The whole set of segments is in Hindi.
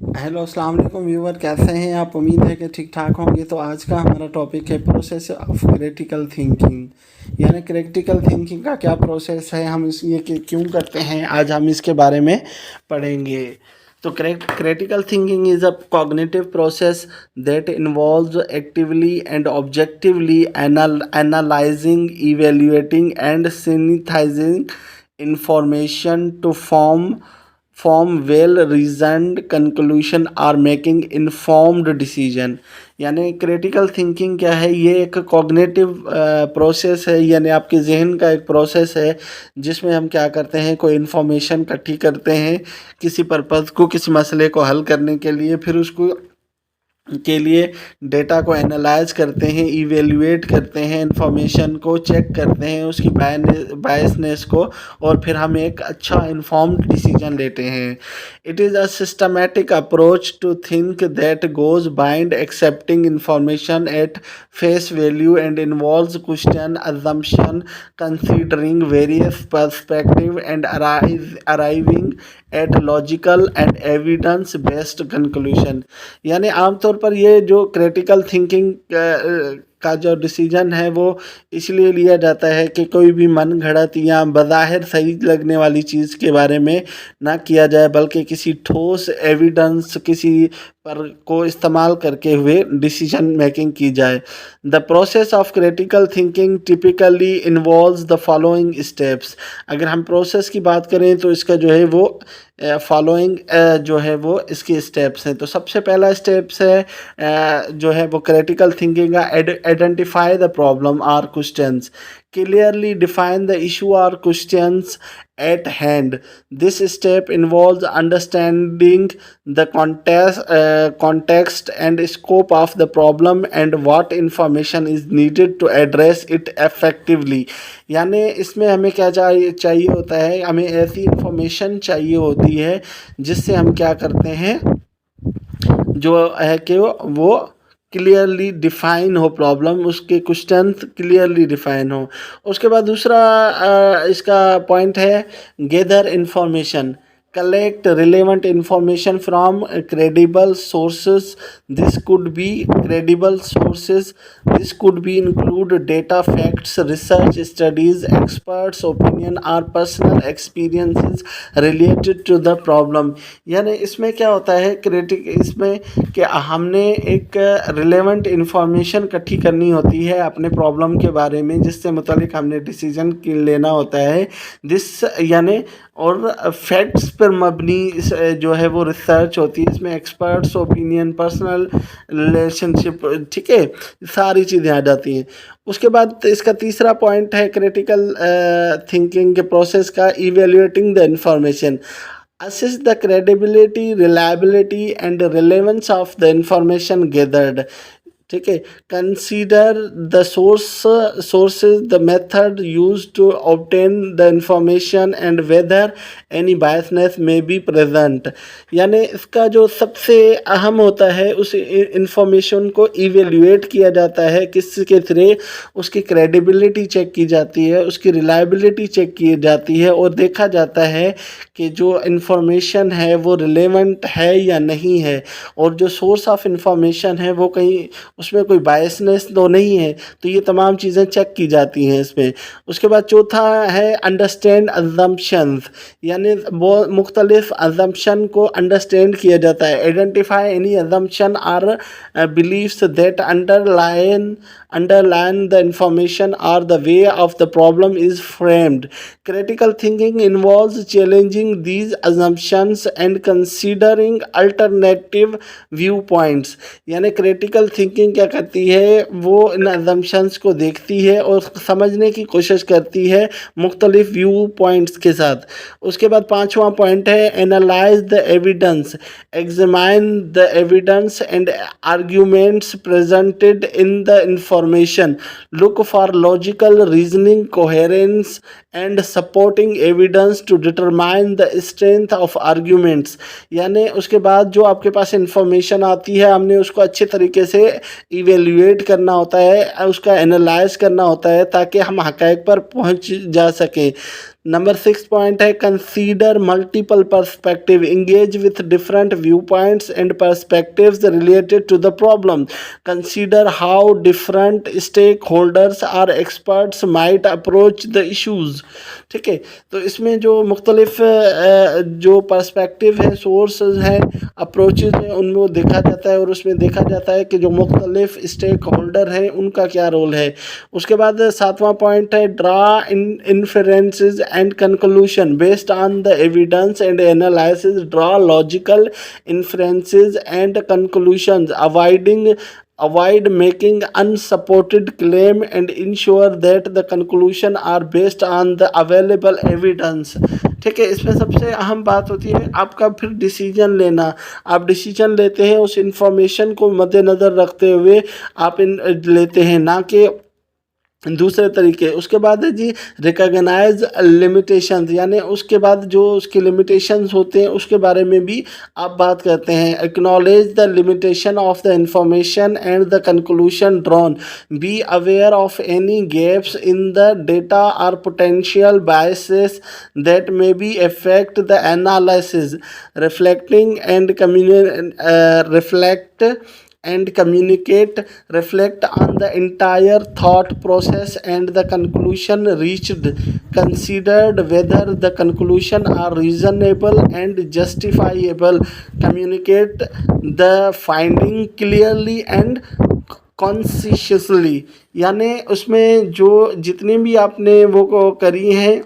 हेलो अस्सलाम वालेकुम व्यूवर, कैसे हैं आप? उम्मीद है कि ठीक ठाक होंगे। तो आज का हमारा टॉपिक है प्रोसेस ऑफ क्रिटिकल थिंकिंग। यानी क्रिटिकल थिंकिंग का क्या प्रोसेस है, हम इस ये क्यों करते हैं, आज हम इसके बारे में पढ़ेंगे। तो critical thinking is a cognitive process that involves actively and objectively analysing, evaluating and synthesising information to form well reasoned conclusion or making informed decision. यानी क्रिटिकल थिंकिंग क्या है? ये एक कॉग्निटिव प्रोसेस है, यानी आपके जहन का एक प्रोसेस है जिसमें हम क्या करते हैं, कोई इन्फॉर्मेशन इकट्ठी करते हैं किसी पर्पज़ को, किसी मसले को हल करने के लिए, फिर उसको के लिए डेटा को एनालाइज करते हैं, इवेल्युएट करते हैं, इंफॉर्मेशन को चेक करते हैं, उसकी बायसनेस को, और फिर हम एक अच्छा इन्फॉर्म्ड डिसीजन लेते हैं। It is a systematic approach to think that goes beyond accepting information at face value and involves question assumption considering various perspective and arriving at logical and evidence based conclusion। यानी आमतौर पर ये जो क्रिटिकल थिंकिंग का जो डिसीजन है वो इसलिए लिया जाता है कि कोई भी मन घड़त या बज़ाहिर सही लगने वाली चीज़ के बारे में ना किया जाए, बल्कि किसी ठोस एविडेंस, किसी पर को इस्तेमाल करके हुए डिसीजन मेकिंग की जाए। The process of critical thinking typically involves the following steps. अगर हम प्रोसेस की बात करें तो इसका जो है वो फॉलोइंग जो है वो इसके स्टेप्स हैं। तो सबसे पहला स्टेप्स है जो है वो क्रिटिकल थिंकिंग का, identify the problem or questions, clearly define the issue or questions at hand. This step involves understanding the context and scope of the problem and what information is needed to address it effectively। यानी इसमें हमें क्या चाहिए होता है, हमें ऐसी इंफॉर्मेशन चाहिए होती है जिससे हम क्या करते हैं, जो है कि वो क्लियरली डिफाइन हो प्रॉब्लम, उसके क्वेश्चन क्लियरली डिफाइन हो। उसके बाद दूसरा इसका पॉइंट है gather information, collect relevant information from credible sources। This could be include data, facts, research studies, experts opinion or personal experiences related to the problem। यानी इसमें क्या होता है इसमें कि हमने एक रिलेवेंट इंफॉर्मेशन इकट्ठी करनी होती है अपने प्रॉब्लम के बारे में, जिससे मुतालिक हमने डिसीजन लेना होता है। यानी और फैक्ट्स पर मबनी जो है वो रिसर्च होती है, इसमें एक्सपर्ट्स ओपिनियन, पर्सनल रिलेशनशिप, ठीक है, सारी चीज़ें आ जाती हैं। उसके बाद इसका तीसरा पॉइंट है क्रिटिकल थिंकिंग के प्रोसेस का, evaluating the information. Assess the credibility, reliability and relevance of the information gathered। ठीक है, consider the sources, the method use to obtain the information and whether any biasness may be present. यानी इसका जो सबसे अहम होता है, उस इंफॉर्मेशन को इवेल्युएट किया जाता है, किसके थ्रू? उसकी क्रेडिबिलिटी चेक की जाती है, उसकी रिलायबिलिटी चेक की जाती है, और देखा जाता है कि जो इंफॉर्मेशन है वो रिलेवेंट है या नहीं है, और जो सोर्स ऑफ इंफॉर्मेशन है वो कहीं उसमें कोई बायसनेस तो नहीं है। तो ये तमाम चीज़ें चेक की जाती हैं इसमें। उसके बाद चौथा है अंडरस्टैंड अजम्पशंस। यानी वो मुख्तलिफ अजम्पशन को अंडरस्टैंड किया जाता है। Identify any assumption or beliefs that underline the information or the way of the problem is framed। Critical thinking involves challenging these assumptions and considering alternative viewpoints। यानी critical thinking क्या करती है, वो इन assumptions को देखती है और समझने की कोशिश करती है मुख्तलिफ व्यू पॉइंट्स के साथ। उसके बाद पांचवा पॉइंट है analyse the evidence, examine the evidence and arguments presented in the information, look for logical reasoning, coherence and supporting evidence to determine the strength of arguments. यानी उसके बाद जो आपके पास इंफॉर्मेशन आती है, हमने उसको अच्छे तरीके से इवेल्युएट करना होता है, उसका एनालाइज करना होता है, ताकि हम हक़ाइक़ पर पहुंच जा सकें। नंबर 6 पॉइंट है consider multiple perspective, engage with different view points and perspectives related to the problem, consider how different stake holders or experts might approach the issues. ठीक है, तो इसमें जो मुख्तलिफ जो पर्सपेक्टिव है, सोर्सेज हैं, अप्रोचेज हैं, उनमें देखा जाता है और उसमें देखा जाता है कि जो मुख्तलिफ स्टेक होल्डर हैं उनका क्या रोल है। उसके बाद 7वां पॉइंट है draw inferences and conclusion based on the evidence and analysis, draw logical inferences and conclusions, avoid making unsupported claim and ensure that the conclusion are based on the available evidence। ठीक है, इसमें सबसे अहम बात होती है आपका फिर डिसीजन लेना। आप डिसीजन लेते हैं उस इंफॉर्मेशन को मद्देनज़र रखते हुए आप लेते हैं, ना कि दूसरे तरीके। उसके बाद है जी रिकॉग्नाइज लिमिटेशंस, यानी उसके बाद जो उसके लिमिटेशंस होते हैं उसके बारे में भी आप बात करते हैं। Acknowledge the limitation of the information and the conclusion drawn, be aware of any gaps in the data और potential biases that may be affect the analysis, reflecting and reflect on the entire thought process and the conclusion reached, considered whether the conclusion are reasonable and justifiable, communicate the finding clearly and conscientiously। यानी उसमें जो जितनी भी आपने वो करी हैं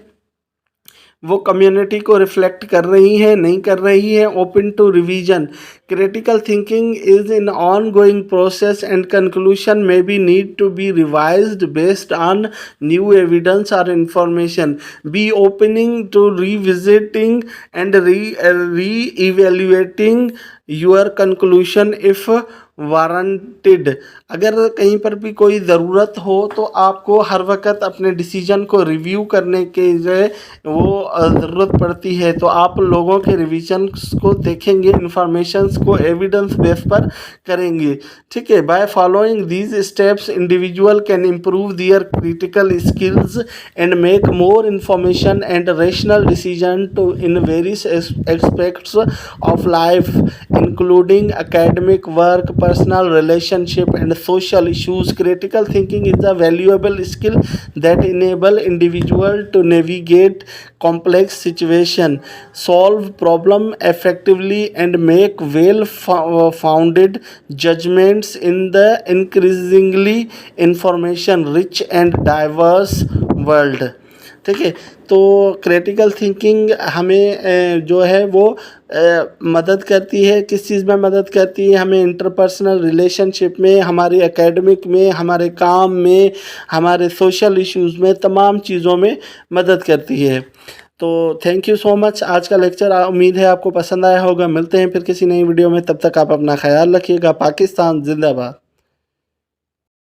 वो कम्युनिटी को रिफ्लेक्ट कर रही है, नहीं कर रही है, open to revision. Critical thinking is in ongoing process and conclusion may be need to be revised based on new evidence और information, be opening to revisiting and reevaluating your conclusion if warranted. अगर कहीं पर भी कोई ज़रूरत हो तो आपको हर वक्त अपने डिसीजन को रिव्यू करने के जो वो ज़रूरत पड़ती है, तो आप लोगों के रिवीजन को देखेंगे, इंफॉर्मेशंस को एविडेंस बेस पर करेंगे। ठीक है, by following these steps individual can improve their critical skills and make more information and rational decision to in various aspects of life including academic work, personal relationship and social issues। Critical thinking is a valuable skill that enable individual to navigate complex situation, solve problem effectively and make well founded judgments in the increasingly information rich and diverse world। ठीक है, तो क्रिटिकल थिंकिंग हमें जो है वो मदद करती है। किस चीज़ में मदद करती है? हमें इंटरपर्सनल रिलेशनशिप में, हमारी एकेडमिक में, हमारे काम में, हमारे सोशल इश्यूज़ में, तमाम चीज़ों में मदद करती है। तो थैंक यू सो मच। आज का लेक्चर उम्मीद है आपको पसंद आया होगा। मिलते हैं फिर किसी नई वीडियो में, तब तक आप अपना ख्याल रखिएगा। पाकिस्तान जिंदाबाद।